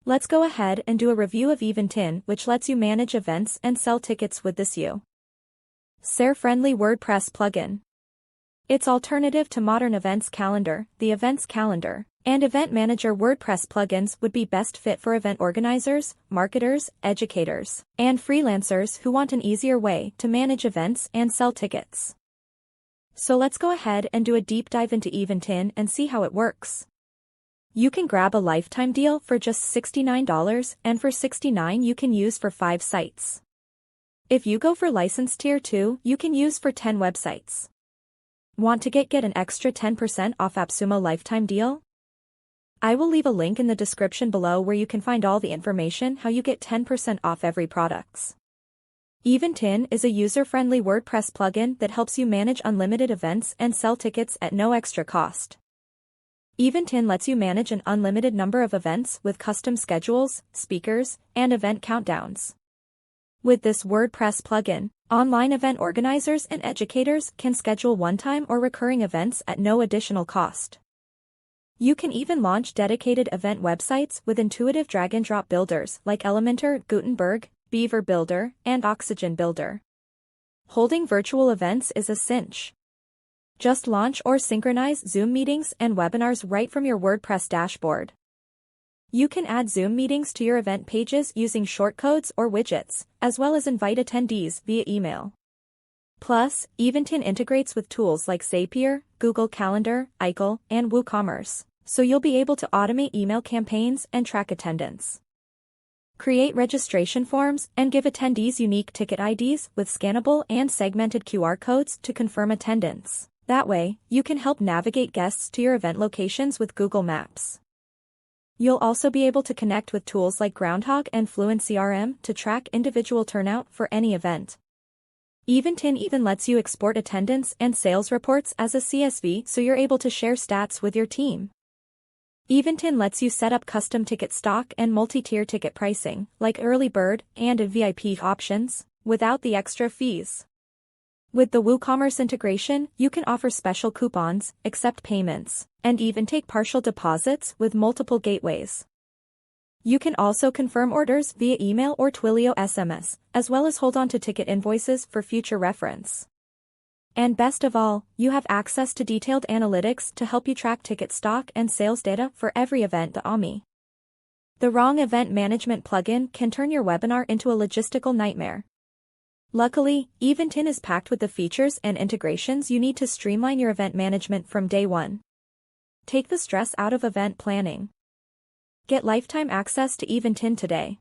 Let's go ahead and do a review of Eventin, which lets you manage events and sell tickets with this user-friendly WordPress plugin. Its alternative to modern events calendar, the Events Calendar, and Event Manager WordPress plugins would be best fit for event organizers, marketers, educators, and freelancers who want an easier way to manage events and sell tickets. So let's go ahead and do a deep dive into Eventin and see how it works. You can grab a lifetime deal for just $69, and for $69 you can use for 5 sites. If you go for license tier 2, you can use for 10 websites. Want to get an extra 10% off Appsumo lifetime deal? I will leave a link in the description below where you can find all the information how you get 10% off every products. Eventin is a user-friendly WordPress plugin that helps you manage unlimited events and sell tickets at no extra cost. Eventin lets you manage an unlimited number of events with custom schedules, speakers, and event countdowns. With this WordPress plugin, online event organizers and educators can schedule one-time or recurring events at no additional cost. You can even launch dedicated event websites with intuitive drag-and-drop builders like Elementor, Gutenberg, Beaver Builder, and Oxygen Builder. Holding virtual events is a cinch. Just launch or synchronize Zoom meetings and webinars right from your WordPress dashboard. You can add Zoom meetings to your event pages using shortcodes or widgets, as well as invite attendees via email. Plus, Eventin integrates with tools like Zapier, Google Calendar, Eichel, and WooCommerce, so you'll be able to automate email campaigns and track attendance. Create registration forms and give attendees unique ticket IDs with scannable and segmented QR codes to confirm attendance. That way, you can help navigate guests to your event locations with Google Maps. You'll also be able to connect with tools like Groundhog and Fluent CRM to track individual turnout for any event. Eventin even lets you export attendance and sales reports as a CSV so you're able to share stats with your team. Eventin lets you set up custom ticket stock and multi-tier ticket pricing, like early bird and VIP options, without the extra fees. With the WooCommerce integration, you can offer special coupons, accept payments, and even take partial deposits with multiple gateways. You can also confirm orders via email or Twilio SMS, as well as hold on to ticket invoices for future reference. And best of all, you have access to detailed analytics to help you track ticket stock and sales data for every event. The wrong event management plugin can turn your webinar into a logistical nightmare. Luckily, Eventin is packed with the features and integrations you need to streamline your event management from day one. Take the stress out of event planning. Get lifetime access to Eventin today.